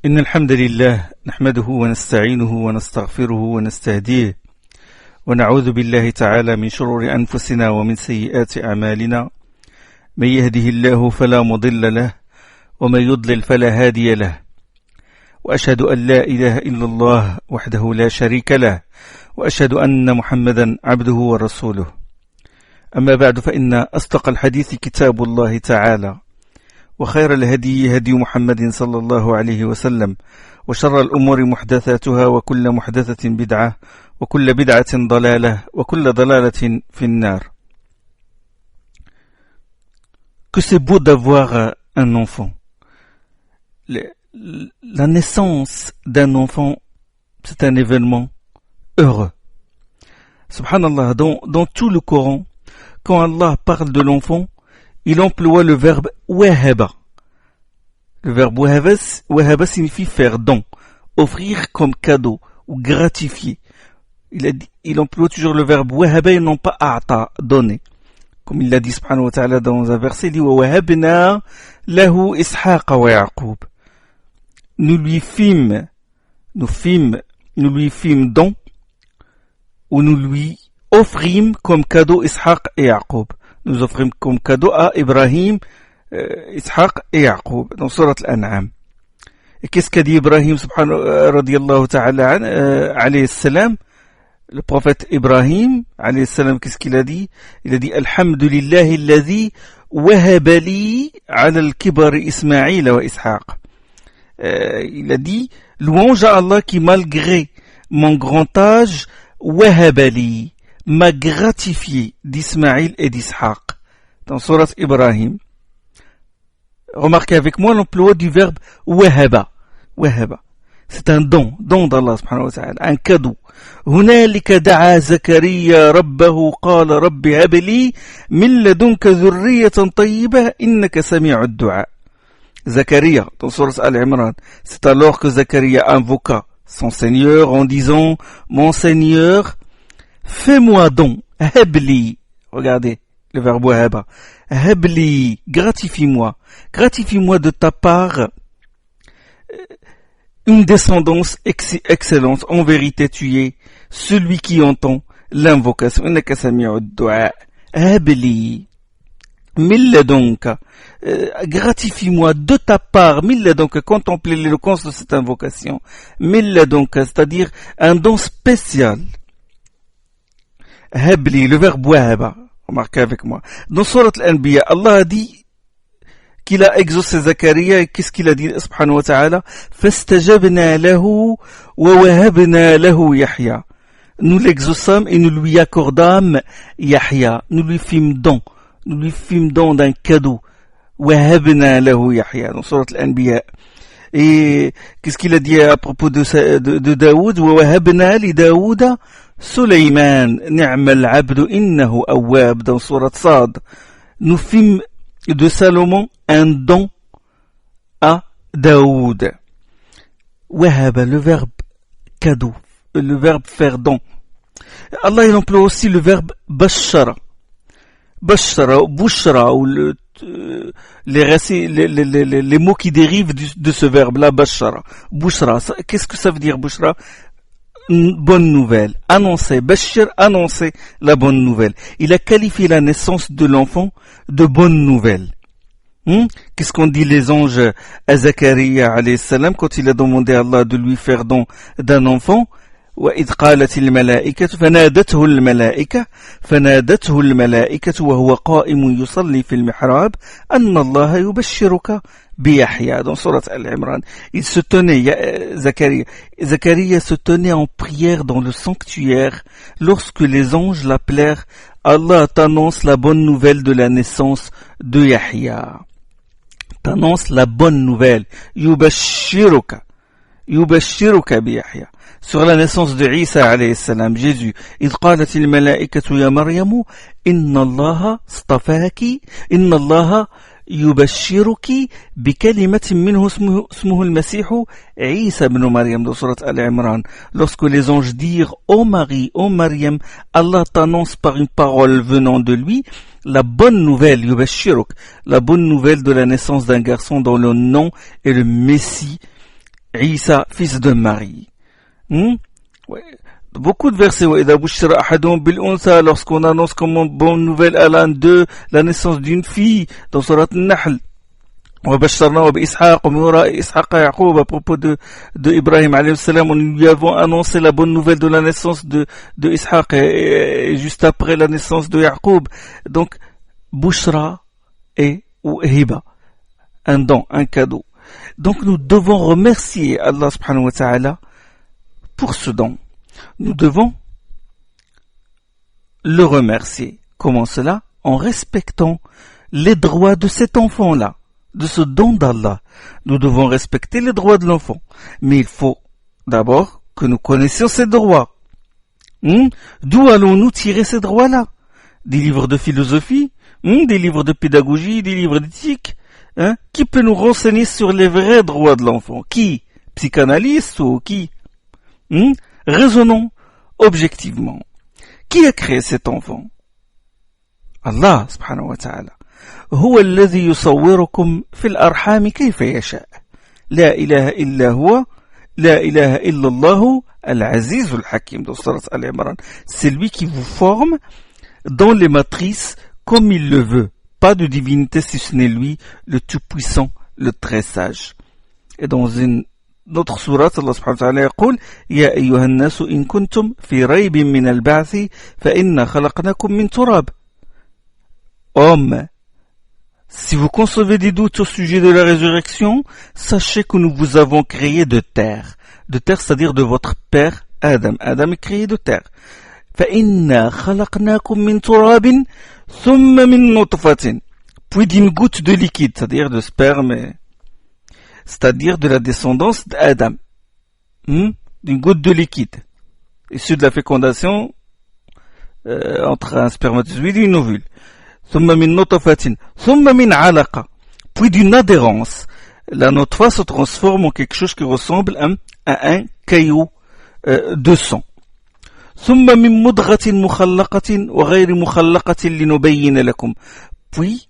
إن الحمد لله نحمده ونستعينه ونستغفره ونستهديه ونعوذ بالله تعالى من شرور أنفسنا ومن سيئات أعمالنا. من يهده الله فلا مضل له ومن يضلل فلا هادي له، وأشهد أن لا إله إلا الله وحده لا شريك له، وأشهد أن محمدا عبده ورسوله. أما بعد، فإن أصدق الحديث كتاب الله تعالى، وخير الهدي هدي محمد صلى الله عليه وسلم، وشر الأمور محدثاتها، وكل محدثة بدعة، وكل بدعة ضلالة، وكل ضلالة في النار. Que c'est beau d'avoir un enfant. La naissance d'un enfant, c'est un événement heureux. Subhanallah, dans tout le Coran, quand Allah parle de l'enfant, il emploie le verbe wahaba. Le verbe wahaba signifie faire don, offrir comme cadeau ou gratifier. Il emploie toujours le verbe wahaba et non pas a'ta, donner. Comme il l'a dit subhanahu wa ta'ala dans un verset, il dit wa wahabna lahu ishaqa wa yaqub. Nous lui fîmes don, ou nous lui offrîmes comme cadeau Ishaq et Yaqub. Nous offrîmes comme cadeau à Ibrahim, Ishaq et Yaqub, dans Surat Al-An'am. Et qu'est-ce qu'a dit Ibrahim, radiyallahu ta'ala, alayhi salam? Le prophète Ibrahim, alayhi salam, qu'est-ce qu'il a dit? Il a dit, Alhamdulillahi alladhi wahabali ala al-kibari Ismaïl wa Ishaq. Il a dit, louange à Allah qui, malgré mon grand âge, wahabali, m'a gratifié d'Ismaïl et d'Ishaq. Dans Surat Ibrahim. Remarquez avec moi l'emploi du verbe wahaba. Wahaba. C'est un don d'Allah subhanahu wa ta'ala, un cadeau. هنالك دعا زكريا ربه قال رب هب لي من لدنك ذرية طيبة إنك سميع الدعاء. Zacharia, dans Sourate Al-Imran, c'est alors que Zacharia invoqua son Seigneur en disant, mon Seigneur, fais-moi don, habli, regardez le verbe wahaba, habli, gratifie-moi de ta part une descendance excellente. En vérité, tu es celui qui entend l'invocation. Innaka sami'ud du'a, habli. Mille donc, gratifie-moi de ta part, mille donc, contemplez l'éloquence de cette invocation, mille donc, c'est-à-dire un don spécial. Habli, le verbe wahaba, remarquez avec moi. Dans Surat Al-Anbiya, Allah a dit qu'il a exaucé Zacharia, et qu'est-ce qu'il a dit, subhanahu wa ta'ala? Fastajabna lahu wa wahabna lahu Yahya. Nous l'exaucâmes et nous lui accordâmes Yahya, nous lui fîmes don d'un cadeau. Wahabna lahu Yahya, dans Surat Al-Anbiya. Et qu'est-ce qu'il a dit à propos de Daoud? Wa wahabna li Daouda Suleyman, ni'mal abdu innahu awwab, dans Surat Sad. Nous fîmes de Salomon un don à Daoud. Wahaba, le verbe cadeau, le verbe faire don. Allah il emploie aussi le verbe bashara. Bashara, bushra, ou les mots qui dérivent de ce verbe-là, bashara. Bushra, qu'est-ce que ça veut dire, bushra? Bonne nouvelle. Annoncer, bashir, annoncer la bonne nouvelle. Il a qualifié la naissance de l'enfant de bonne nouvelle. Qu'est-ce qu'on dit les anges à Zacharia alayhi salam quand il a demandé à Allah de lui faire don d'un enfant? وإذ قالت الملائكة فنادته الملائكة وهو قائم يصلي في المحراب أن الله يبشرك بيحيى. Dans Surat Al-Imran, il se tenait, Zacharia se tenait en prière dans le sanctuaire lorsque les anges l'appelèrent. Allah t'annonce la bonne nouvelle de la naissance de Yahya. T'annonce la bonne nouvelle. Yubashiruka biyahya. Sur la naissance de Isa alayhi salam, Jésus, إذ قالت الملائكة يا مريم إن الله اصطفاك إن الله يبشرك بكلمة منه اسمه المسيح عيسى بن مريم, dans Surat Al-Imran. Lorsque les anges dirent, ô Marie, ô Mariam, Allah t'annonce par une parole venant de lui la bonne nouvelle, yubashiruk, la bonne nouvelle de la naissance d'un garçon dont le nom est le Messie, Isa, fils de Marie. Ouais. Beaucoup de versets. Lorsqu'on annonce comme bonne nouvelle à l'un d'eux la naissance d'une fille, dans Surat Al-Nahl. À propos de Ibrahim alayhi salam, nous lui avons annoncé la bonne nouvelle de la naissance de Ishaq et juste après la naissance de Yaqub. Donc, Bushra ou Hiba, un don, un cadeau. Donc nous devons remercier Allah subhanahu wa ta'ala pour ce don. Nous devons le remercier. Comment cela? En respectant les droits de cet enfant-là, de ce don d'Allah. Nous devons respecter les droits de l'enfant. Mais il faut d'abord que nous connaissions ces droits. D'où allons-nous tirer ces droits-là? Des livres de philosophie, des livres de pédagogie, des livres d'éthique. Qui peut nous renseigner sur les vrais droits de l'enfant? Qui? Psychanalyste ou qui? Raisonnons objectivement. Qui a créé cet enfant? Allah subhanahu wa ta'ala. هو الذي يصوركم في الأرحام كيف يشاء. لا إله إلا هو لا إله إلا الله العزيز الحكيم. Dans Surat Al-Imran. C'est lui qui vous forme dans les matrices comme il le veut. Pas de divinité si ce n'est lui, le tout-puissant, le très sage. Et dans une autre sourate, Allah subhanahu wa ta'ala يقول يا أيها الناس إن كنتم في ريب من البعث فإنا خلقناكم من تراب. Hommes, si vous concevez des doutes au sujet de la résurrection, sachez que nous vous avons créé de terre. De terre, c'est-à-dire de votre père Adam. Adam est créé de terre. فإنا خلقناكم من تراب ثم من نطفة. Puis d'une goutte de liquide, c'est-à-dire de sperme, c'est-à-dire de la descendance d'Adam. D'une goutte de liquide, issue de la fécondation entre un spermatozoïde et une ovule. ثم من نطفة ثم من علقة. Puis d'une adhérence. La notfa se transforme en quelque chose qui ressemble à un caillot de sang. ثم من مضغة مخلقة وغير مخلقة لنبين لكم. Puis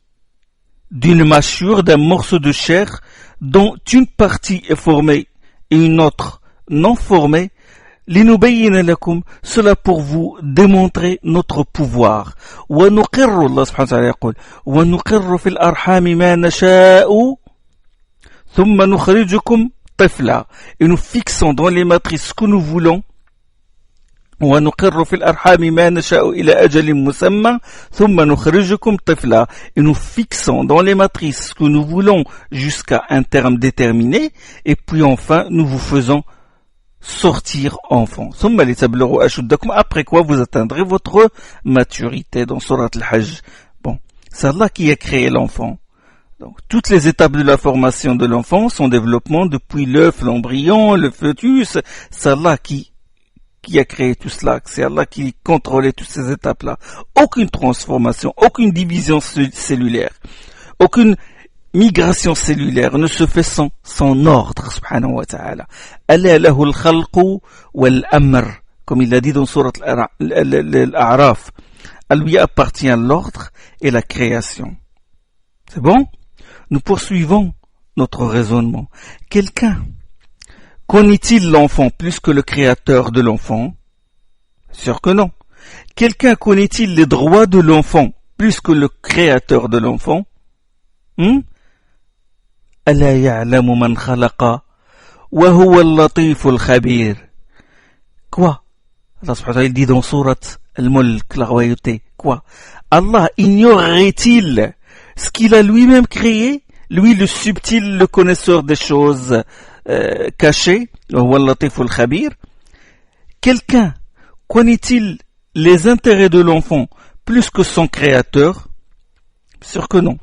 d'une mâchure, d'un morceau de chair dont une partie est formée et une autre non formée, لنبين لكم, cela pour vous démontrer notre pouvoir. ونقر, Allah subhanahu wa ta'ala يقول ونقر في الأرحام ما نشاء ثم نخرجكم طفلا. Et nous fixons dans les matrices ce que nous voulons. ونقر في الأرحام ما نشاء إلى أجل مسمى ثم نخرجكم طفلا. Et nous fixons dans les matrices ce que nous voulons jusqu'à un terme déterminé, et puis enfin nous vous faisons sortir enfant. ثم لتبلغوا أشدكم. Après quoi vous atteindrez votre maturité. Dans Surat Al-Hajj. Bon, c'est Allah qui a créé l'enfant. Donc, toutes les étapes de la formation de l'enfant, son développement depuis l'œuf, l'embryon, le fœtus, c'est Allah qui a créé tout cela, c'est Allah qui contrôlait toutes ces étapes-là. Aucune transformation, aucune division cellulaire, aucune migration cellulaire ne se fait sans ordre, subhanahu wa ta'ala. Alla lahu al-khalqu wal-amr, comme il l'a dit dans Surat Al-A'raf. À lui appartient l'ordre et la création. C'est bon? Nous poursuivons notre raisonnement. Quelqu'un connaît-il l'enfant plus que le créateur de l'enfant? Sûr que non. Quelqu'un connaît-il les droits de l'enfant plus que le créateur de l'enfant? ألا يعلم من خلق وهو اللطيف الخبير. Quoi? Allah subhanahu wa ta'ala dit dans Sourate Al-Mulk, la royauté. Quoi? Allah ignorerait-il ce qu'il a lui-même créé? Lui, le subtil, le connaisseur des choses cachées. وهو اللطيف الخبير. Quelqu'un connaît-il les intérêts de l'enfant plus que son créateur? Sûr que non.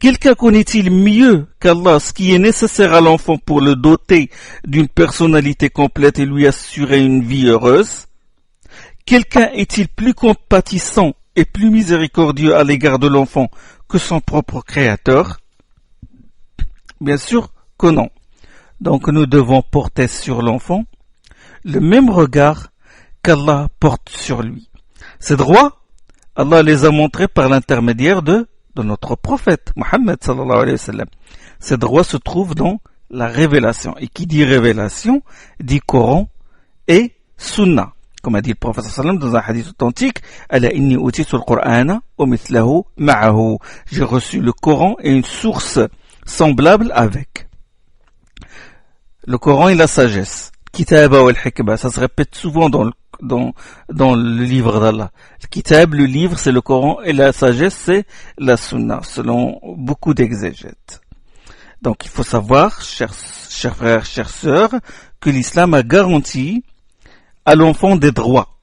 Quelqu'un connaît-il mieux qu'Allah ce qui est nécessaire à l'enfant pour le doter d'une personnalité complète et lui assurer une vie heureuse? Quelqu'un est-il plus compatissant et plus miséricordieux à l'égard de l'enfant que son propre créateur? Bien sûr que non. Donc nous devons porter sur l'enfant le même regard qu'Allah porte sur lui. Ces droits, Allah les a montrés par l'intermédiaire de notre prophète, Mohammed sallallahu alayhi wa sallam. Ces droits se trouvent dans la révélation. Et qui dit révélation, dit Coran et Sunna. Comme a dit le prophète sallam dans un hadith authentique, Ala inni utitu al-Qur'ana wa mithlahu ma'ahu. J'ai reçu le Coran et une source semblable avec. Le Coran et la sagesse. Kitaba wal hikma, ça se répète souvent dans le livre d'Allah. Le kitab, le livre, c'est le Coran et la sagesse, c'est la Sunna, selon beaucoup d'exégètes. Donc il faut savoir, chers frères, chères sœurs, que l'islam a garanti à l'enfant des droits.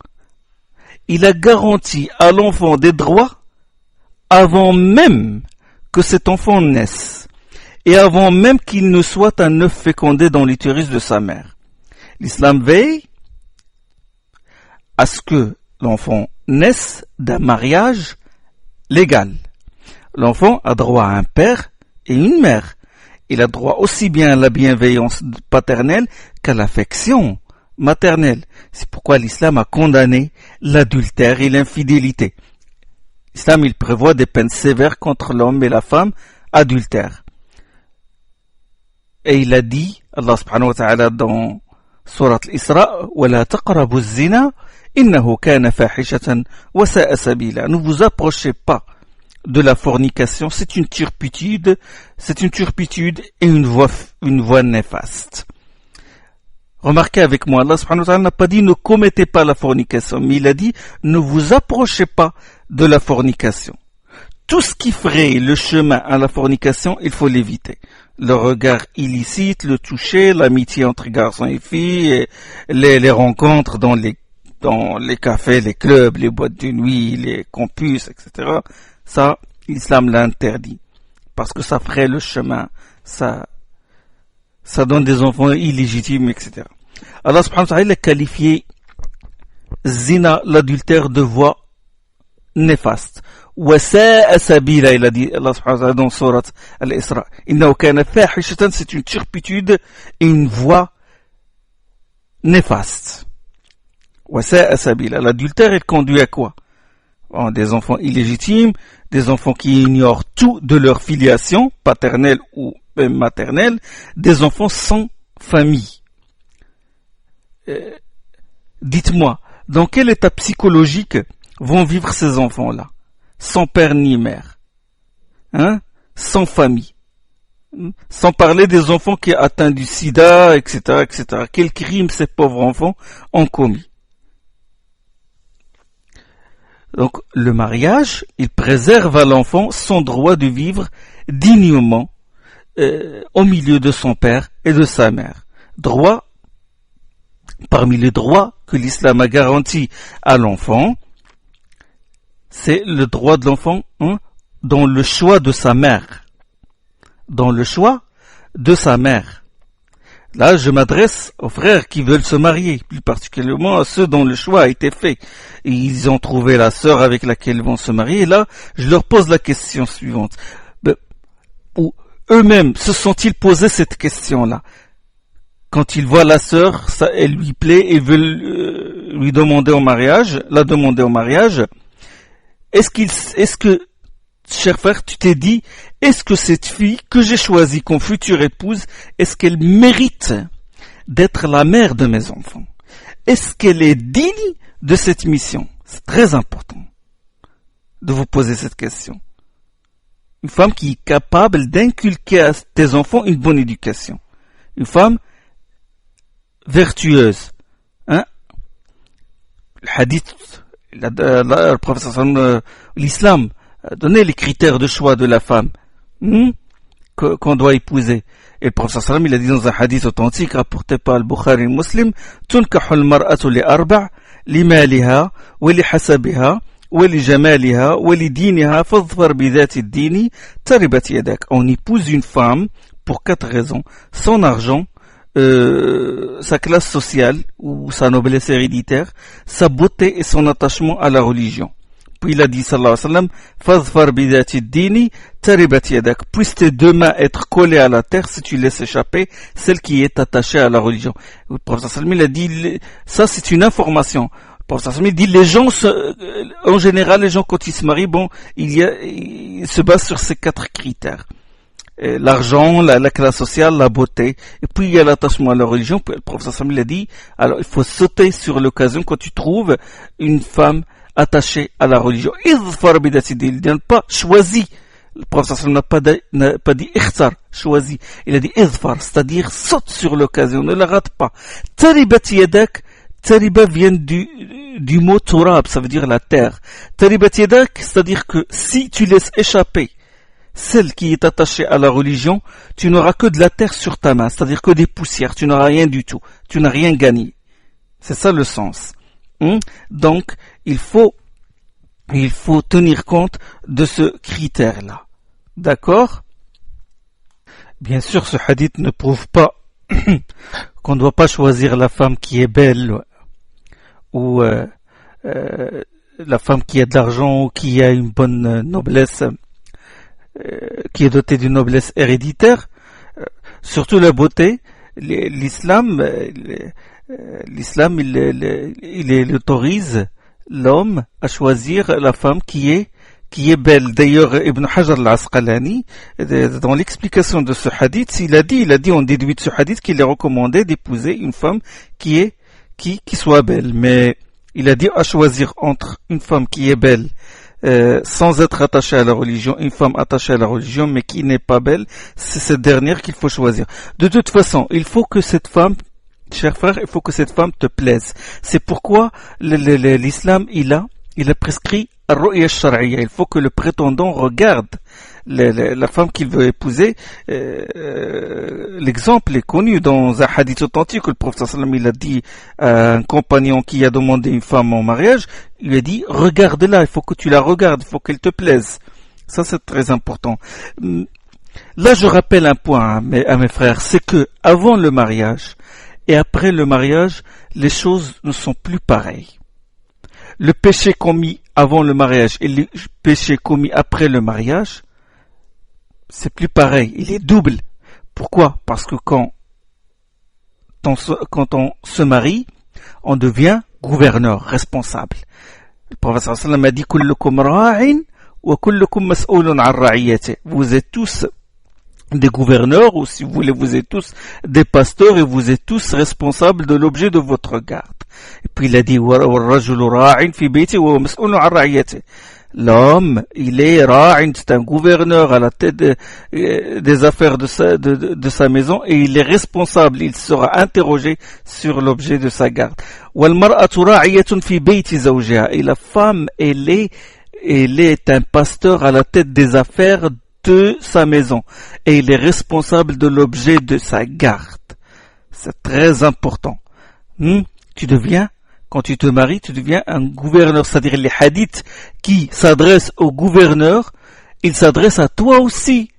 Il a garanti à l'enfant des droits avant même que cet enfant naisse et avant même qu'il ne soit un œuf fécondé dans l'utérus de sa mère. L'islam veille à ce que l'enfant naisse d'un mariage légal. L'enfant a droit à un père et une mère. Il a droit aussi bien à la bienveillance paternelle qu'à l'affection maternelle. C'est pourquoi l'islam a condamné l'adultère et l'infidélité. L'islam, il prévoit des peines sévères contre l'homme et la femme adultères. Et il a dit, Allah subhanahu wa ta'ala dans Surat al-Isra, وَلَا تَقْرَبُوا الزِّنَا إِنَّهُ كَانَ فَاحِشَةً وَسَاءَ سَبِيلًا. Ne vous approchez pas de la fornication, c'est une turpitude et une voie néfaste. Remarquez avec moi, Allah subhanahu wa ta'ala n'a pas dit ne commettez pas la fornication, mais il a dit ne vous approchez pas de la fornication. Tout ce qui ferait le chemin à la fornication, il faut l'éviter. Le regard illicite, le toucher, l'amitié entre garçons et filles, les rencontres dans les cafés, les clubs, les boîtes de nuit, les campus, etc. Ça, l'islam l'a interdit. Parce que ça ferait le chemin, ça donne des enfants illégitimes, etc. Allah subhanahu wa ta'ala a qualifié zina, l'adultère, de voie néfaste. وَسَاءَ سَبِيلًا, il a dit Allah subhanahu wa ta'ala dans Surat al-Isra. إِنَّهُ كَانَ فَاحِشَةً, c'est une turpitude et une voie néfaste. وَسَاءَ سَبِيلًا, l'adultère, il conduit à quoi? Des enfants illégitimes, des enfants qui ignorent tout de leur filiation, paternelle ou même maternelle, des enfants sans famille. Dites-moi, dans quel état psychologique vont vivre ces enfants-là? Sans père ni mère, sans famille, sans parler des enfants qui sont atteints du sida, etc., etc. Quels crimes ces pauvres enfants ont commis? Donc, le mariage, il préserve à l'enfant son droit de vivre dignement au milieu de son père et de sa mère. Droit, parmi les droits que l'islam a garantis à l'enfant, c'est le droit de l'enfant dans le choix de sa mère. Dans le choix de sa mère. Là, je m'adresse aux frères qui veulent se marier, plus particulièrement à ceux dont le choix a été fait. Et ils ont trouvé la sœur avec laquelle ils vont se marier. Et là, je leur pose la question suivante. Ou eux-mêmes se sont-ils posé cette question-là? Quand ils voient la sœur, ça, elle lui plaît et veulent lui demander en mariage, la demander en mariage. Est-ce que, cher frère, tu t'es dit, est-ce que cette fille que j'ai choisie comme future épouse, est-ce qu'elle mérite d'être la mère de mes enfants? Est-ce qu'elle est digne de cette mission? C'est très important de vous poser cette question. Une femme qui est capable d'inculquer à tes enfants une bonne éducation. Une femme vertueuse. Le hadith, le prophète l'islam a donné les critères de choix de la femme qu'on doit épouser. Et le prophète il a dit dans un hadith authentique rapporté par le Bukhari et Muslim, تنكح المرأة لأربع لمالها ولحسبها ولجمالها ولدينها فاظفر بذات الدين تربت يدك. On épouse une femme pour 4 raisons: son argent, sa classe sociale ou sa noblesse héréditaire, sa beauté et son attachement à la religion. Puis il a dit sallallahu alayhi wa sallam, fadfar bidati dini taribat yadak. Puissent tes 2 mains être collées à la terre si tu laisses échapper celle qui est attachée à la religion. Le prophète sallallahu alayhi wa sallam il a dit, ça c'est une information. Le prophète sallallahu alayhi wa sallam dit, les gens en général, les gens quand ils se marient, ils se basent sur ces 4 critères. l'argent, la classe sociale, la beauté. Et puis il y a l'attachement à la religion. Puis le professeur Sallam l'a dit, alors il faut sauter sur l'occasion quand tu trouves une femme attachée à la religion. Il n'a pas choisi. Le professeur Sallam n'a pas dit ikhtar, choisi. Il a dit idfar, c'est-à-dire saute sur l'occasion, ne la rate pas. Taribat yadak, tariba vient du mot turab, ça veut dire la terre. Taribat yadak, c'est-à-dire que si tu laisses échapper celle qui est attachée à la religion, tu n'auras que de la terre sur ta main, c'est-à-dire que des poussières, tu n'auras rien du tout, tu n'as rien gagné. C'est ça le sens. Donc, il faut tenir compte de ce critère-là. D'accord? Bien sûr, ce hadith ne prouve pas qu'on ne doit pas choisir la femme qui est belle ou la femme qui a de l'argent ou qui a une bonne noblesse, qui est dotée d'une noblesse héréditaire. Surtout la beauté. L'islam, il autorise l'homme à choisir la femme qui est belle. D'ailleurs, Ibn Hajar al-Asqalani, dans l'explication de ce hadith, il a dit, on déduit de ce hadith qu'il est recommandé d'épouser une femme qui soit belle. Mais il a dit à choisir entre une femme qui est belle, sans être attachée à la religion, une femme attachée à la religion, mais qui n'est pas belle, c'est cette dernière qu'il faut choisir. De toute façon, il faut que cette femme, cher frère, il faut que cette femme te plaise. C'est pourquoi l'islam, il a prescrit al-ru'ya al-shar'iyya. Il faut que le prétendant regarde la femme qu'il veut épouser. L'exemple est connu dans un hadith authentique où le prophète sallam il a dit à un compagnon qui a demandé une femme en mariage, il lui a dit regarde-la, il faut que tu la regardes, il faut qu'elle te plaise. Ça c'est très important. Là je rappelle un point à mes frères, c'est que avant le mariage et après le mariage, les choses ne sont plus pareilles. Le péché commis avant le mariage et le péché commis après le mariage, c'est plus pareil, il est double. Pourquoi? Parce que quand on se marie, on devient gouverneur, responsable. Le prophète sallallahu alayhi wa sallam a dit kullukum ra'in wa kullukum mas'oulun 'an ra'iyatihi. Vous êtes tous des gouverneurs, ou si vous voulez, vous êtes tous des pasteurs et vous êtes tous responsables de l'objet de votre garde. Et puis il a dit l'homme, il est ra'in, c'est un gouverneur à la tête des affaires de sa maison et il est responsable, il sera interrogé sur l'objet de sa garde. Et la femme, elle est un pasteur à la tête des affaires de sa maison et il est responsable de l'objet de sa garde. C'est très important. Quand tu te maries, tu deviens un gouverneur. C'est-à-dire les hadiths qui s'adressent au gouverneur, ils s'adressent à toi aussi.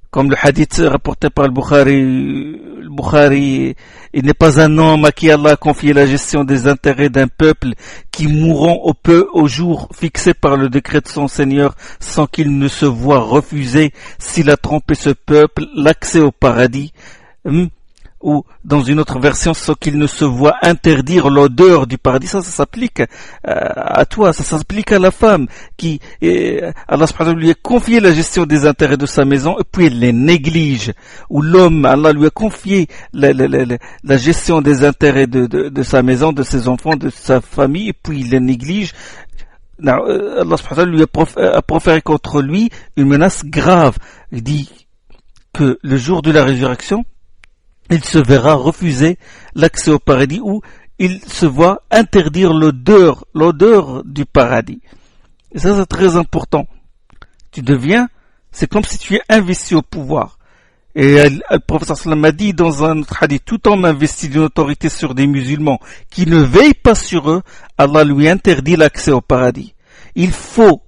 Comme le hadith rapporté par le Bukhari, il n'est pas un homme à qui Allah a confié la gestion des intérêts d'un peuple qui mourront au jour fixé par le décret de son Seigneur sans qu'il ne se voie refuser, s'il a trompé ce peuple, l'accès au paradis. Ou dans une autre version, sans qu'il ne se voit interdire l'odeur du paradis. Ça s'applique à toi, ça s'applique à la femme qui, Allah subhanahu wa ta'ala lui a confié la gestion des intérêts de sa maison et puis elle les néglige. Ou l'homme, Allah lui a confié la gestion des intérêts de sa maison, de ses enfants, de sa famille et puis il les néglige. Allah subhanahu wa ta'ala lui a proféré contre lui une menace grave. Il dit que le jour de la résurrection, il se verra refuser l'accès au paradis ou il se voit interdire l'odeur du paradis. Et ça, c'est très important. C'est comme si tu es investi au pouvoir. Et le prophète sallam a dit dans un autre hadith, tout homme investi d'une autorité sur des musulmans qui ne veille pas sur eux, Allah lui interdit l'accès au paradis. Il faut,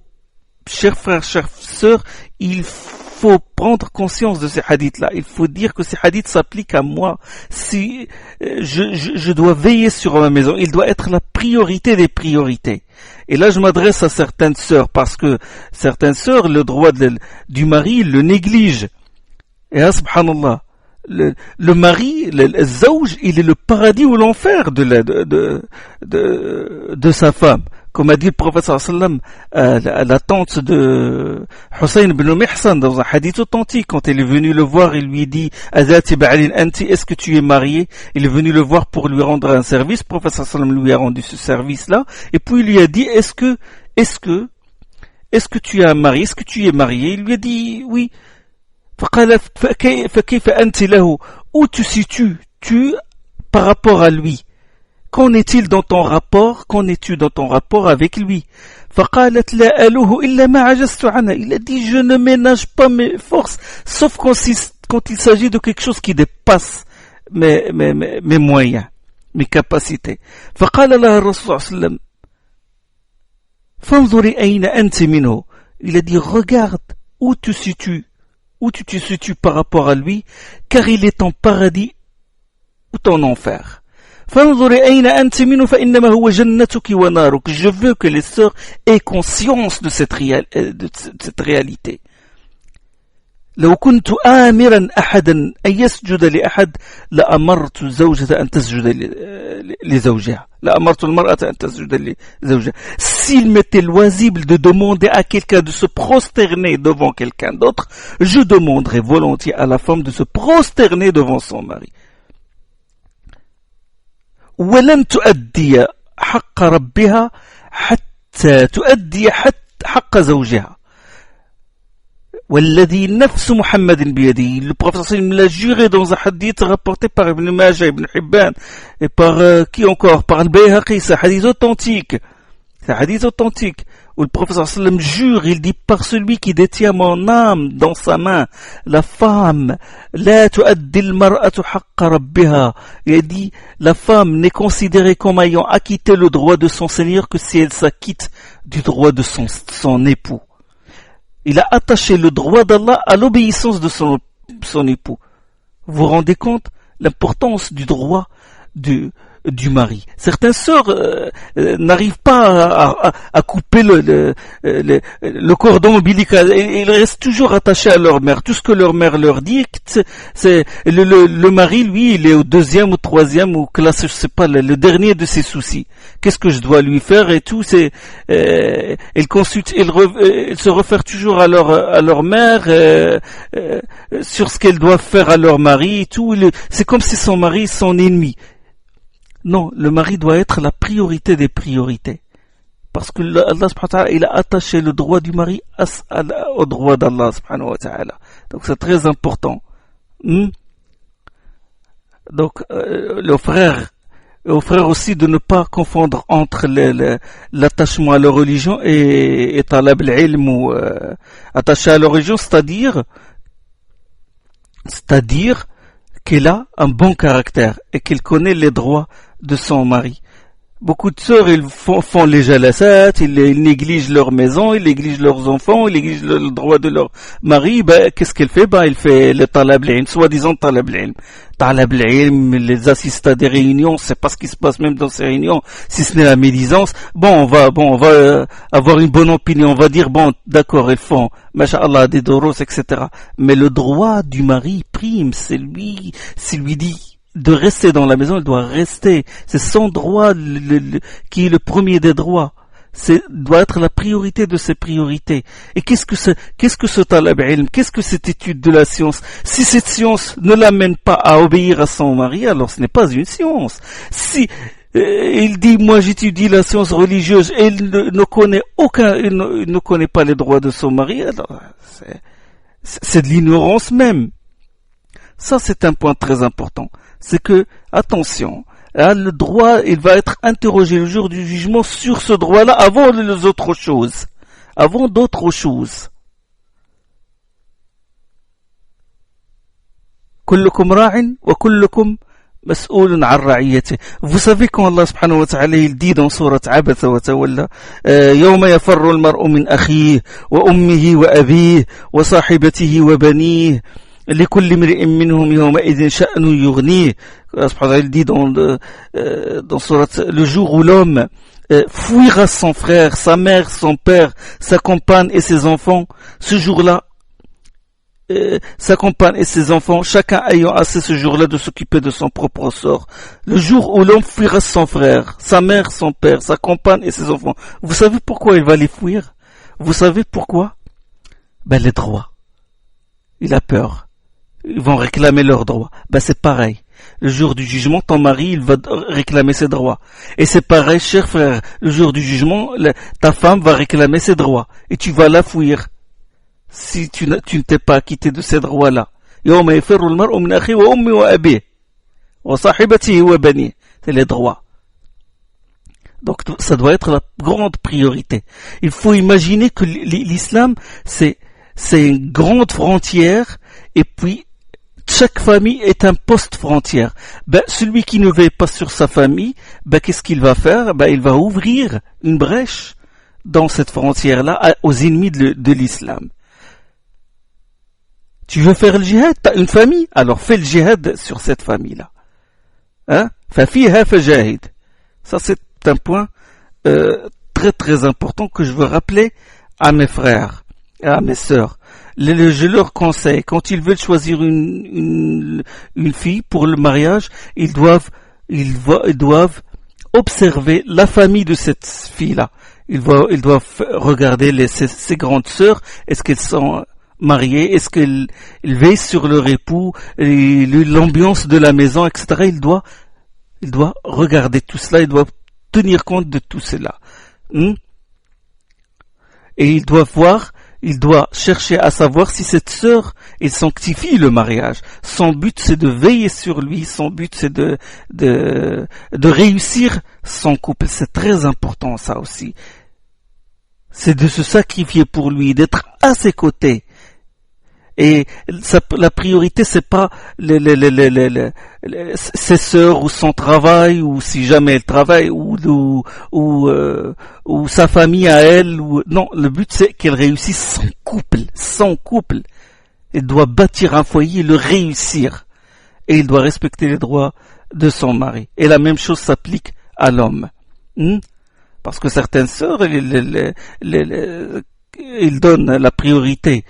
chers frères, chères sœurs, il faut prendre conscience de ces hadiths-là. Il faut dire que ces hadiths s'appliquent à moi. Si je dois veiller sur ma maison, il doit être la priorité des priorités. Et là, je m'adresse à certaines sœurs parce que certaines sœurs, le droit du mari, ils le négligent. Et là, subhanallah, le mari, le zawj, il est le paradis ou l'enfer de sa femme. comme a dit le prophète sallam, la tante de Hussein ibn Mihsan dans un hadith authentique, quand elle est venue le voir, il lui dit Azati ba'alin anti, est-ce que tu es marié? Il est venu le voir pour lui rendre un service, le prophète sallam lui a rendu ce service-là, et puis il lui a dit est-ce que tu as un mari? Est-ce que tu es marié? Il lui a dit oui. Où tu situes tu par rapport à lui? Qu'en est-il dans ton rapport? Qu'en es-tu dans ton rapport avec lui? Il a dit je ne ménage pas mes forces sauf quand il s'agit de quelque chose qui dépasse mes moyens, mes capacités. Il a dit regarde où tu te situes par rapport à lui, car il est en paradis ou en enfer. Je veux que les sœurs aient conscience de cette réalité. لو كنت آمرا أحدا أن يسجد لأحد لأمرت الزوجة أن تسجد لزوجها لأمرت المرأة أن تسجد لزوجها. S'il m'était loisible de demander à quelqu'un de se prosterner devant quelqu'un d'autre, je demanderais volontiers à la femme de se prosterner devant son mari. ولن تؤدي حق ربها حتى تؤدي حق زوجها. والذي نفس محمد بيده. Le prophète sallam l'a juré dans un hadith rapporté par Ibn Majah, Ibn Hibban et par qui encore? Par Al-Bayhaqi. C'est un hadith authentique. C'est un hadith authentique où le prophète sallam jure, il dit par celui qui détient mon âme dans sa main, la femme, la tu'addi al-mar'atu haqqa rabbiha. Il a dit la femme n'est considérée comme ayant acquitté le droit de son Seigneur que si elle s'acquitte du droit de son époux. Il a attaché le droit d'Allah à l'obéissance de son époux. Vous vous rendez compte l'importance du droit du mari. Certaines sœurs n'arrivent pas à couper le cordon ombilical. Ils restent toujours attachés à leur mère. Tout ce que leur mère leur dit, c'est le mari, lui, il est au deuxième ou troisième ou classe, je sais pas, le dernier de ses soucis. Qu'est-ce que je dois lui faire et tout, ils se réfèrent toujours à leur mère sur ce qu'elles doivent faire à leur mari et tout. C'est comme si son mari est son ennemi. Non, le mari doit être la priorité des priorités. Parce que Allah subhanahu wa ta'ala, il a attaché le droit du mari au droit d'Allah subhanahu wa ta'ala. Donc c'est très important. Donc, aux frères aussi de ne pas confondre entre l'attachement à la religion et talab al-ilm ou attaché à la religion, c'est-à-dire qu'elle a un bon caractère et qu'elle connaît les droits de son mari. Beaucoup de sœurs, ils font les jalassat, ils négligent leur maison, ils négligent leurs enfants, ils négligent le droit de leur mari. Qu'est-ce qu'elle fait? Elle fait le talab al-ilm, soi-disant talab al-ilm. Talab al-ilm, les assistent à des réunions, c'est pas ce qui se passe même dans ces réunions, si ce n'est la médisance. On va avoir une bonne opinion, on va dire, d'accord, ils font, masha'Allah, des doros, etc. Mais le droit du mari prime, s'il lui dit de rester dans la maison, il doit rester. C'est son droit qui est le premier des droits. Doit être la priorité de ses priorités. Et qu'est-ce que ce talab ilm? Qu'est-ce que cette étude de la science? Si cette science ne l'amène pas à obéir à son mari, alors ce n'est pas une science. Si il dit, moi j'étudie la science religieuse et il ne connaît pas les droits de son mari, alors c'est de l'ignorance même. Ça, c'est un point très important. C'est que, attention, le droit, il va être interrogé le jour du jugement sur ce droit-là avant les autres choses. Avant d'autres choses. Kullukum ra'in wa kullukum mas'oulun 'an ra'iyatihi. Vous savez quand Allah subhanahu wa ta'ala il dit dans sourate Abatha wa Tawalla, yawma yafarru al-mar'u min akhihi wa ummihi wa abihi wa sahibatihi wa banihi. لكل امرئ منهم يومئذ شأن يغنيه. Il dit dans sourate, le jour où l'homme fuira son frère, sa mère, son père, sa compagne et ses enfants, ce jour-là, sa compagne et ses enfants, chacun ayant assez ce jour-là de s'occuper de son propre sort. Le jour où l'homme fuira son frère, sa mère, son père, sa compagne et ses enfants, vous savez pourquoi il va les fuir? Vous savez pourquoi? Les droits. Il a peur. Ils vont réclamer leurs droits. C'est pareil. Le jour du jugement, ton mari, il va réclamer ses droits. Et c'est pareil, cher frère. Le jour du jugement, ta femme va réclamer ses droits. Et tu vas la fuir. Si tu ne t'es pas acquitté de ces droits-là. C'est les droits. Donc ça doit être la grande priorité. Il faut imaginer que l'islam, c'est une grande frontière, et puis chaque famille est un poste frontière. Celui qui ne veille pas sur sa famille, qu'est-ce qu'il va faire? Il va ouvrir une brèche dans cette frontière-là aux ennemis de l'islam. Tu veux faire le djihad? T'as une famille? Alors fais le djihad sur cette famille-là. Fafiha fajahid. Ça c'est un point très très important que je veux rappeler à mes frères et à mes sœurs. Je leur conseille, quand ils veulent choisir une fille pour le mariage, ils doivent observer la famille de cette fille-là. Ils doivent regarder ses grandes sœurs. Est-ce qu'elles sont mariées? Est-ce qu'elles veillent sur leur époux? L'ambiance de la maison, etc. Ils doivent regarder tout cela. Ils doivent tenir compte de tout cela. Et ils doivent chercher à savoir si cette sœur, elle sanctifie le mariage. Son but, c'est de veiller sur lui. Son but, c'est de réussir son couple. C'est très important, ça aussi. C'est de se sacrifier pour lui, d'être à ses côtés. Et la priorité, c'est pas ses sœurs ou son travail, ou si jamais elle travaille, ou sa famille à elle. Non, le but c'est qu'elle réussisse son couple. Elle doit bâtir un foyer, le réussir. Et il doit respecter les droits de son mari. Et la même chose s'applique à l'homme. Parce que certaines sœurs, ils donnent la priorité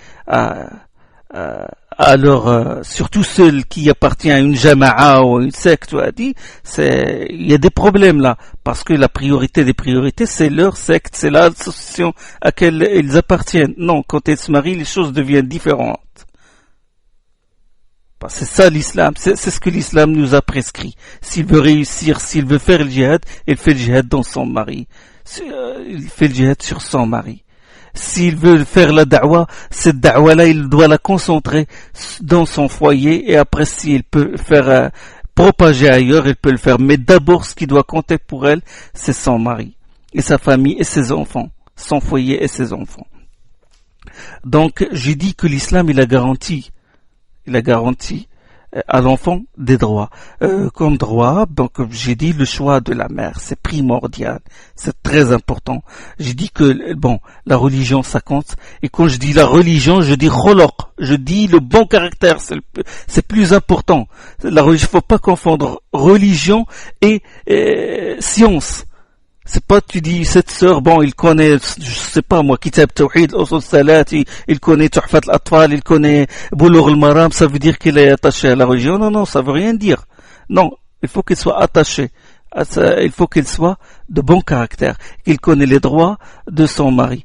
alors surtout celle qui appartient à une jama'a ou à une secte, tu as dit, il y a des problèmes là, parce que la priorité des priorités, c'est leur secte, c'est l'association à laquelle ils appartiennent. Non, quand ils se marient, les choses deviennent différentes. C'est ça l'islam, c'est ce que l'islam nous a prescrit. S'il veut réussir, s'il veut faire le djihad, il fait le djihad dans son mari. Il fait le djihad sur son mari. S'il veut faire la da'wa, cette da'wa-là, il doit la concentrer dans son foyer, et après, s'il peut faire propager ailleurs, il peut le faire. Mais d'abord, ce qui doit compter pour elle, c'est son mari, et sa famille, et ses enfants, son foyer et ses enfants. Donc, j'ai dit que l'islam, il a garanti à l'enfant des droits. Comme droit, donc j'ai dit le choix de la mère, c'est primordial, c'est très important. J'ai dit que la religion ça compte, et quand je dis la religion, je dis kholoq, je dis le bon caractère, c'est plus important. La religion, faut pas confondre religion et science. C'est pas, tu dis, cette sœur, il connaît, je sais pas moi, Kitab Tawhid, Usul Salat, il connaît Tuhfat al-Atfal, il connaît Bulugh al-Maram, ça veut dire qu'il est attaché à la religion. Non, ça veut rien dire. Non, il faut qu'il soit attaché. Il faut qu'il soit de bon caractère, qu'il connaît les droits de son mari.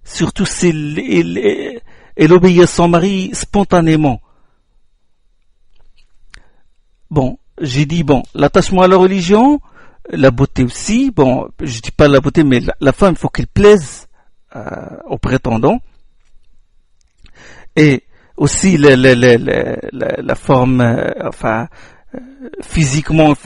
Surtout s'il obéit à son mari spontanément. J'ai dit, l'attachement à la religion, la beauté aussi, je dis pas la beauté, mais la femme, il faut qu'elle plaise au prétendant. Et aussi la forme, physiquement, il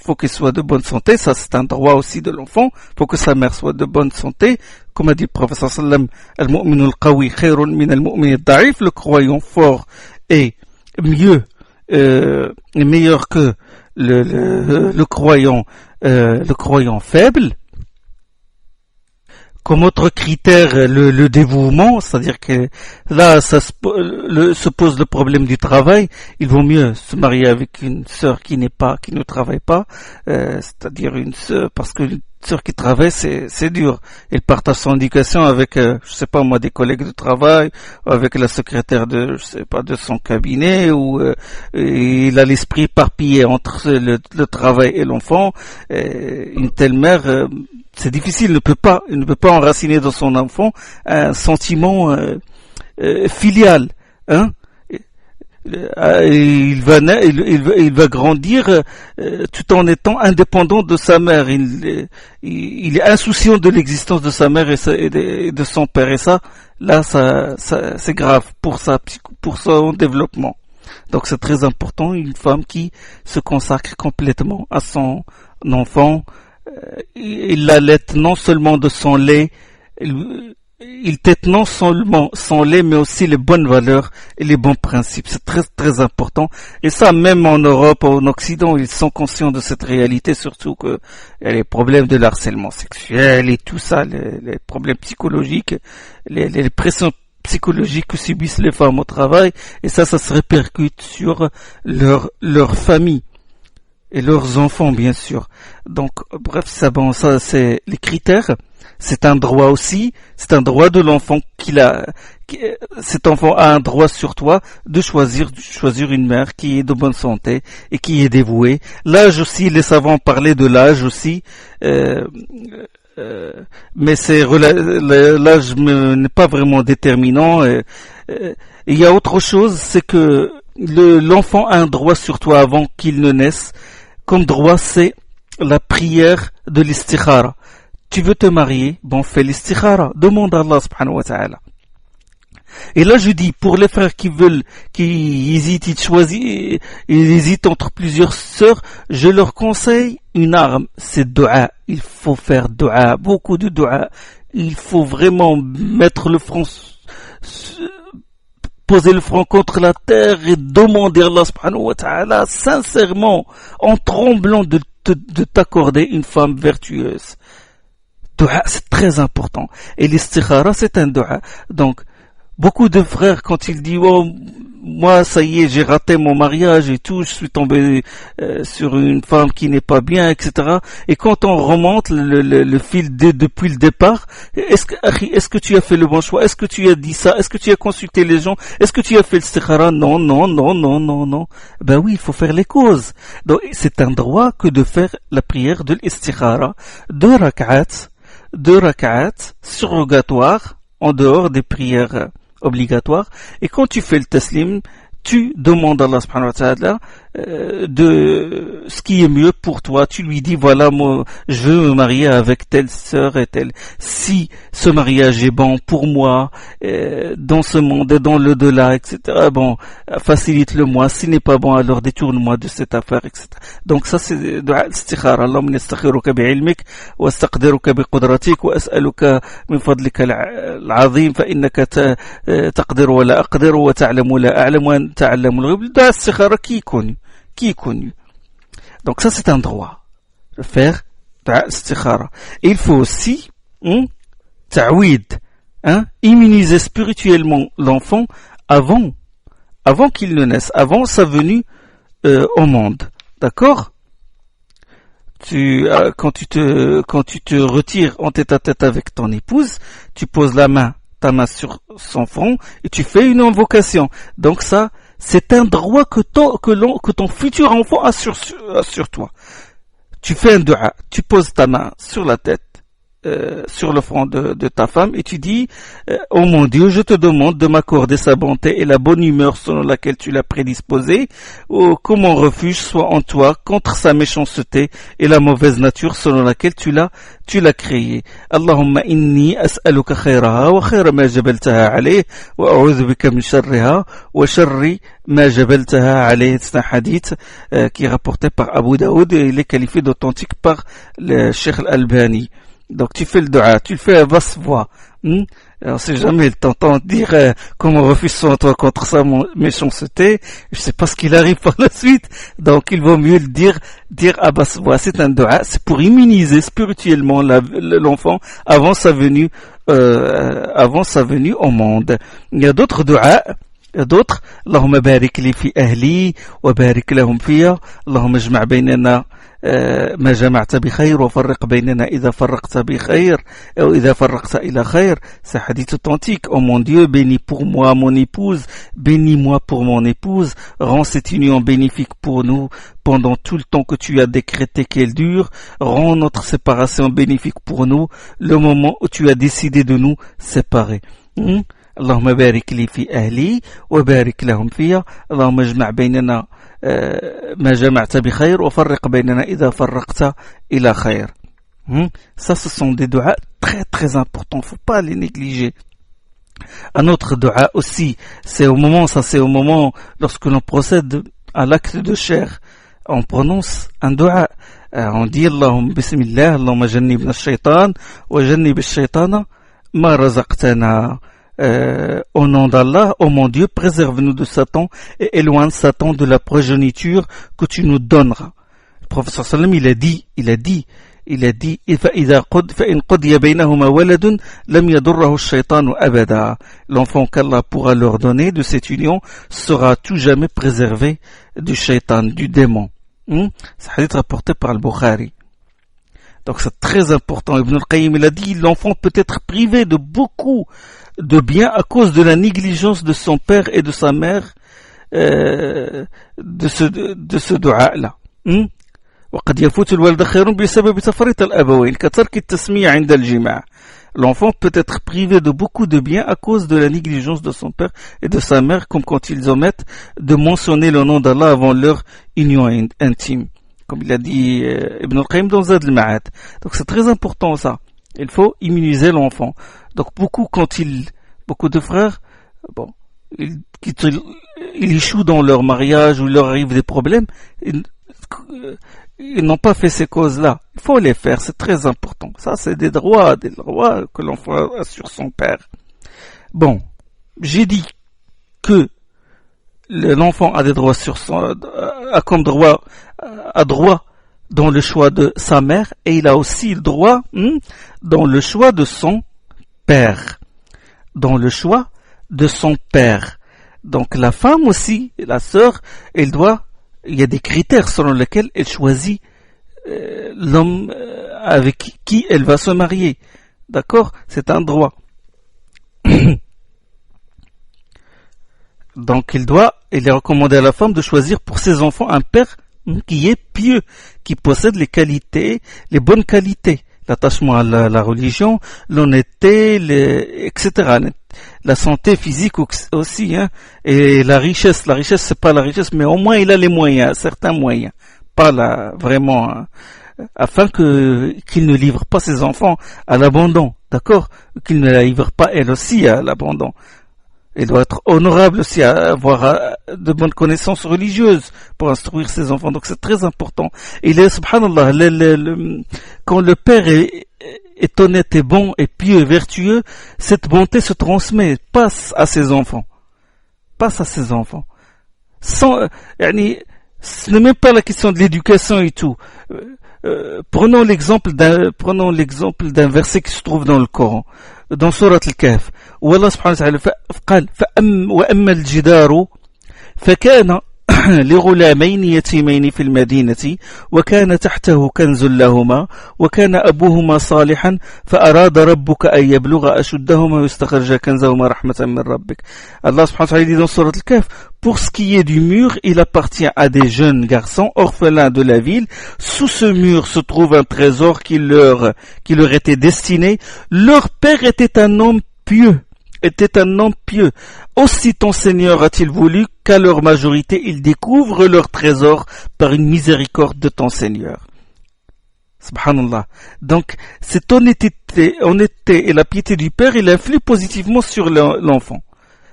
faut qu'elle soit de bonne santé. Ça, c'est un droit aussi de l'enfant. Il faut que sa mère soit de bonne santé. Comme a dit le prophète sallam, al-mu'min al-qawi khayrun min al-mu'min al-da'if. Le croyant fort est meilleur que le croyant faible. Comme autre critère, le dévouement, c'est-à-dire que là, se pose le problème du travail. Il vaut mieux se marier avec une sœur qui ne travaille pas, c'est-à-dire une sœur, parce que ceux qui travaillent, c'est dur. Il partage son éducation avec, je sais pas moi, des collègues de travail, ou avec la secrétaire de, je sais pas, de son cabinet, ou il a l'esprit éparpillé entre le travail et l'enfant. Une telle mère, c'est difficile, il ne peut pas enraciner dans son enfant un sentiment filial, hein. Il va grandir tout en étant indépendant de sa mère. Il est insouciant de l'existence de sa mère et de son père. Et ça, là, c'est grave pour son développement. Donc c'est très important, une femme qui se consacre complètement à son enfant. Il l'allait non seulement de son lait, il tête non seulement son lait, mais aussi les bonnes valeurs et les bons principes. C'est très, très important. Et ça, même en Europe, en Occident, ils sont conscients de cette réalité, surtout que il y a les problèmes de harcèlement sexuel et tout ça, les problèmes psychologiques, les pressions psychologiques que subissent les femmes au travail. Et ça se répercute sur leur famille. Et leurs enfants, bien sûr. Donc, bref, ça, c'est les critères. C'est un droit aussi. C'est un droit de l'enfant cet enfant a un droit sur toi de choisir une mère qui est de bonne santé et qui est dévouée. L'âge aussi, les savants parlaient de l'âge aussi. Mais l'âge n'est pas vraiment déterminant. Il y a autre chose, c'est que l'enfant a un droit sur toi avant qu'il ne naisse. Comme droit, c'est la prière de l'istikhara. Tu veux te marier? Bon, fais l'istikhara. Demande à Allah subhanahu wa ta'ala. Et là, je dis, pour les frères qui hésitent entre plusieurs sœurs, je leur conseille une arme, c'est dua. Il faut faire dua, beaucoup de dua. Il faut vraiment mettre le front, poser le front contre la terre et demander à Allah subhanahu wa ta'ala sincèrement, en tremblant de t'accorder une femme vertueuse. Dua, c'est très important. Et l'istikhara, c'est un dua. Donc, beaucoup de frères, quand ils disent, oh, moi, ça y est, j'ai raté mon mariage et tout, je suis tombé sur une femme qui n'est pas bien, etc. Et quand on remonte le fil depuis le départ, est-ce que tu as fait le bon choix? Est-ce que tu as dit ça? Est-ce que tu as consulté les gens? Est-ce que tu as fait l'istikhara? Non. Ben oui, il faut faire les causes. Donc, c'est un droit que de faire la prière de l'istikhara. Deux rak'at surrogatoires, en dehors des prières obligatoires. Et quand tu fais le taslim, tu demandes à Allah subhanahu wa ta'ala de ce qui est mieux pour toi. Tu lui dis, voilà, moi, je veux me marier avec telle sœur et telle. Si ce mariage est bon pour moi, dans ce monde et dans l'au-delà, etc., bon, facilite-le moi. S'il n'est pas bon, alors détourne-moi de cette affaire, etc. Donc ça, c'est dua al-istikhara. Allahumma nastakhiruka bi'ilmik, wa astaqdiruka biqudratik, wa as'aluka min fadlika al-azim, fa innaka taqdiru wa la aqdiru, wa ta'lamu la a'lamu, wa ta'lamu al-ghib. Dua al-istikhara qui est connu. Donc ça, c'est un droit de faire dua al-istikhara. Et il faut aussi ta'wid, immuniser spirituellement l'enfant avant qu'il ne naisse, avant sa venue au monde. D'accord? Quand tu te retires en tête à tête avec ton épouse, tu poses ta main sur son front et tu fais une invocation. Donc ça, c'est un droit que ton futur enfant a sur toi. Tu fais un dua, tu poses ta main sur la tête, sur le front de ta femme et tu dis, oh mon Dieu, je te demande de m'accorder sa bonté et la bonne humeur selon laquelle tu l'as prédisposée, que mon refuge soit en toi contre sa méchanceté et la mauvaise nature selon laquelle tu l'as créé. Allahumma inni as'aluka khayraha wa khayra ma jabaltaha alayh wa a'udhu bika min sharriha wa sharri ma jabaltaha alayh. C'est un hadith qui est rapporté par Abu Daoud et il est qualifié d'authentique par le Cheikh Al-Albani. Donc tu fais le dua, tu le fais à basse voix. Alors si jamais il t'entend dire comment refuse-t-on toi contre sa méchanceté, je sais pas ce qu'il arrive par la suite. Donc il vaut mieux le dire à basse voix. C'est un dua, c'est pour immuniser spirituellement l'enfant avant sa venue au monde. Il y a d'autres duas. Allahumma barik li fi ahli wa barik lahum fiya. Allahumma ijma' baynana ما جمعت بخير وفرق بيننا إذا فرقت بخير أو إذا فرقت إلى خير. C'est hadith authentique. Oh mon Dieu, bénis pour moi mon épouse, bénis-moi pour mon épouse, rends cette union bénéfique pour nous pendant tout le temps que tu as décrété qu'elle dure, rends notre séparation bénéfique pour nous le moment où tu as décidé de nous séparer. اللهم بارك لي في أهلي وبارك لهم فيها اللهم اجمع بيننا ما جمعت بخير وفرق بيننا إذا فرقت إلى خير. Ça, ce sont des duas très très importants, faut pas les négliger. Un autre dua aussi, c'est au moment lorsque l'on procède à l'acte de chair, on prononce un dua, on dit Allahumma bismillah, Allahumma jannibna ash-shaytan wa jannib ash-shaytana ma razaqtana. Au nom d'Allah, ô mon Dieu, préserve-nous de Satan et éloigne Satan de la progéniture que tu nous donneras. Le prophète sallam, il a dit, فإن قضي بينهما ولد لم يضره الشيطان أبدا. L'enfant qu'Allah pourra leur donner de cette union sera tout jamais préservé du shaitan, du démon. C'est un hadith rapporté par le Bukhari. Donc c'est très important. Ibn al-Qayyim, il a dit, l'enfant peut être privé de beaucoup de bien à cause de la négligence de son père et de sa mère de ce dua-là. وقد يفوت الولد خير بسبب تفريط الأبوين كترك التسمية عند الجماع. L'enfant peut être privé de beaucoup de bien à cause de la négligence de son père et de sa mère, comme quand ils omettent de mentionner le nom d'Allah avant leur union intime, comme il a dit Ibn al-Qayyim dans Zad al-Ma'ad. Donc c'est très important ça. Il faut immuniser l'enfant. Donc beaucoup de frères, ils échouent dans leur mariage ou il leur arrive des problèmes, ils n'ont pas fait ces causes-là. Il faut les faire, c'est très important. Ça, c'est des droits que l'enfant a sur son père. Bon, j'ai dit que l'enfant a des droits a droit dans le choix de sa mère et il a aussi le droit dans le choix de son père. Donc la femme aussi, la sœur, il y a des critères selon lesquels elle choisit l'homme avec qui elle va se marier. D'accord? C'est un droit. Donc il est recommandé à la femme de choisir pour ses enfants un père qui est pieux, qui possède les bonnes qualités, l'attachement à la religion, l'honnêteté, etc. La santé physique aussi, et la richesse. La richesse, c'est pas la richesse, mais au moins il a les moyens, certains moyens, pas là vraiment, afin qu'il ne livre pas ses enfants à l'abandon, d'accord, qu'il ne la livre pas elle aussi à l'abandon. Il doit être honorable aussi, à avoir de bonnes connaissances religieuses pour instruire ses enfants. Donc c'est très important. Il est, subhanallah, quand le père est honnête et bon et pieux et vertueux, cette bonté se transmet, passe à ses enfants. Ce n'est même pas la question de l'éducation et tout. Prenons l'exemple d'un verset qui se trouve dans le Coran, dans Surat Al-Kahf, où Allah subhanahu wa ta'ala قال وأما الجدار فكان لغلامين يتيمين في المدينة وكان تحته كنز لهما وكان أبوهما صالحا فأراد ربك أن يبلغ أشدهما ويستخرج كنزهما رحمة من ربك. Allah subhanahu wa ta'ala dit dans Surat Al-Kahf, pour ce qui est du mur, il appartient à des jeunes garçons orphelins de la ville. Sous ce mur se trouve un trésor qui leur était destiné. Leur père était un homme pieux. Aussi ton Seigneur a-t-il voulu qu'à leur majorité ils découvrent leur trésor par une miséricorde de ton Seigneur. Subhanallah. Donc cette honnêteté et la piété du père, il influe positivement sur l'enfant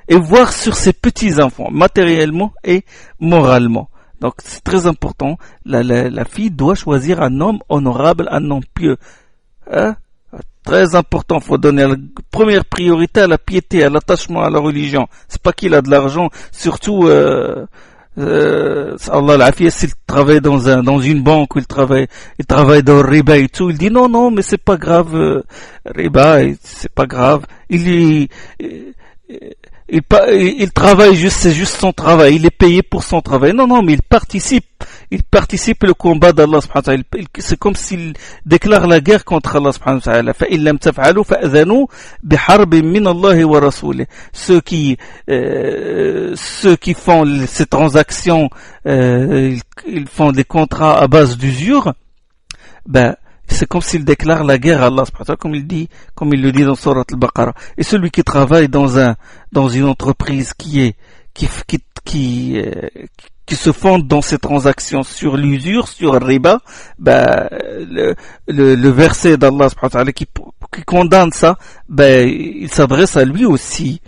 et voire sur ses petits-enfants, matériellement et moralement. Donc c'est très important. La fille doit choisir un homme honorable, un homme pieux. Très important, faut donner la première priorité à la piété, à l'attachement à la religion. C'est pas qu'il a de l'argent, surtout Allah l'afia, s'il travaille dans une banque, ou il travaille dans le riba et tout, il dit non, mais c'est pas grave, riba, c'est pas grave. Il travaille juste, c'est juste son travail, il est payé pour son travail. Non, mais il participe il participe au combat d'Allah subhanahu wa ta'ala. C'est comme s'il déclare la guerre contre Allah subhanahu wa ta'ala. فَإِن لَمْ تَفْعَلُوا فَأْذَنُوا بِحَرْبٍ مِّنَ اللَّهِ وَرَسُولِهِ. Ceux qui font ces transactions, ils font des contrats à base d'usure, ben, c'est comme s'il déclare la guerre à Allah subhanahu wa ta'ala, comme il le dit dans Sourate Al-Baqarah. Et celui qui travaille dans une entreprise qui se fonde dans ces transactions sur l'usure, sur le riba, ben, le verset d'Allah subhanahu wa ta'ala qui condamne ça, ben, il s'adresse à lui aussi.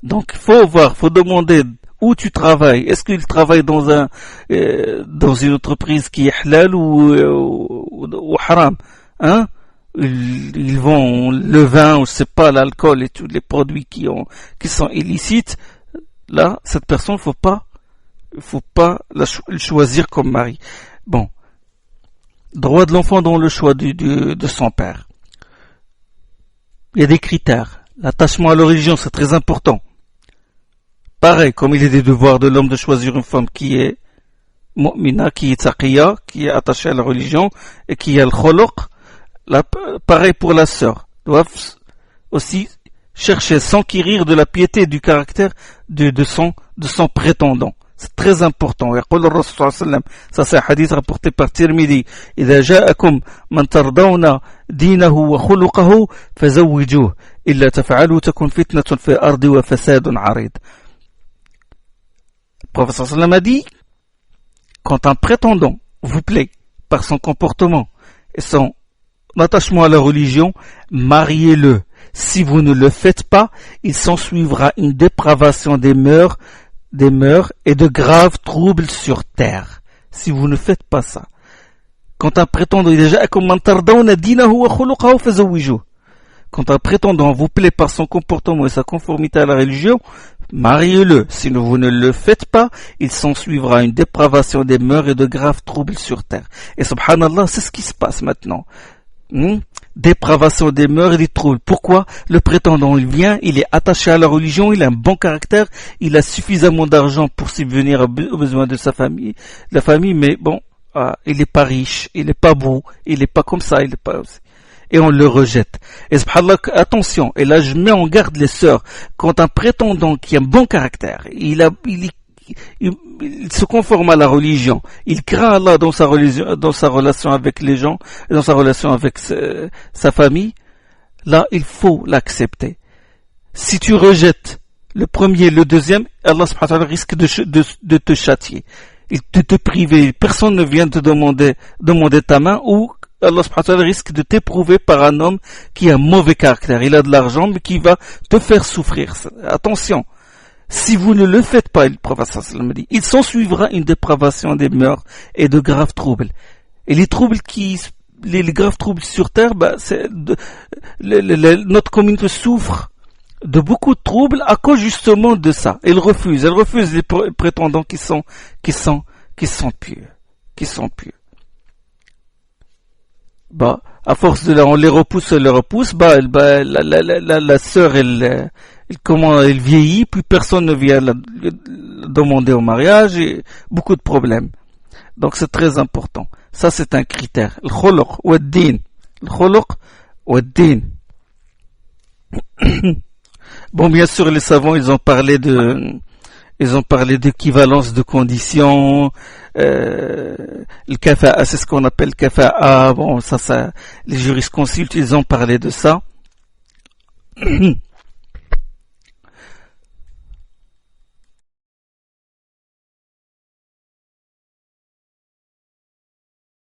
Donc, faut demander où tu travailles. Est-ce qu'il travaille dans une entreprise qui est halal ou haram? Hein? Ils vendent le vin ou c'est pas l'alcool et tous les produits qui sont illicites. Là, cette personne, faut pas le choisir comme mari. Bon. Droit de l'enfant dans le choix de son père. Il y a des critères. L'attachement à la religion, c'est très important. Pareil, comme il est des devoirs de l'homme de choisir une femme qui est mu'mina, qui est taqiya, qui est attachée à la religion, et qui a le kholoq. Pareil pour la sœur. Doivent aussi chercher, s'enquérir de la piété et du caractère de son prétendant. C'est très important. يقول الرسول صلى الله عليه وسلم, ça c'est un hadith rapporté par Tirmidhi, إذا جاءكم من ترضون دينه وخلقه فزوجوه إلا تفعلوا تكن فتنة في الأرض وفساد عريض. Le prophète sallam a dit, quand un prétendant vous plaît par son comportement et son attachement à la religion, mariez-le. Si vous ne le faites pas, il s'ensuivra une dépravation des mœurs et de graves troubles sur terre. Si vous ne faites pas ça. Quand un prétendant vous plaît par son comportement et sa conformité à la religion, mariez-le. Si vous ne le faites pas, il s'ensuivra une dépravation des mœurs et de graves troubles sur terre. Et subhanallah, c'est ce qui se passe maintenant. Dépravation des mœurs et des troubles. Pourquoi? Le prétendant, il vient, il est attaché à la religion, il a un bon caractère, il a suffisamment d'argent pour subvenir aux besoins de sa famille, mais bon, il n'est pas riche, il n'est pas beau, il n'est pas comme ça, il n'est pas... Et on le rejette. Et subhanallah, attention, et là je mets en garde les sœurs, quand un prétendant qui a un bon caractère, il se conforme à la religion, il craint Allah dans sa relation avec les gens, dans sa relation avec sa famille, là il faut l'accepter. Si tu rejettes le premier, le deuxième, Allah subhanahu wa ta'ala risque de te châtier, de te priver, personne ne vient te demander ta main, ou Allah subhanahu wa ta'ala risque de t'éprouver par un homme qui a un mauvais caractère, il a de l'argent mais qui va te faire souffrir. Attention. Si vous ne le faites pas, le prophète sallallahu alayhi wa sallam dit, il s'ensuivra une dépravation des mœurs et de graves troubles. Et les graves troubles sur terre, notre communauté souffre de beaucoup de troubles à cause justement de ça. Elle refuse les prétendants qui sont pieux. À force de on les repousse, la sœur, elle vieillit, puis personne ne vient la demander au mariage, et beaucoup de problèmes. Donc c'est très important. Ça c'est un critère. Le khuluq wa ad-din. Bon, bien sûr, les savants, ils ont parlé d'équivalence de conditions, le kafa'a, c'est ce qu'on appelle kafa'a. Bon, ça, les jurisconsultes, ils ont parlé de ça.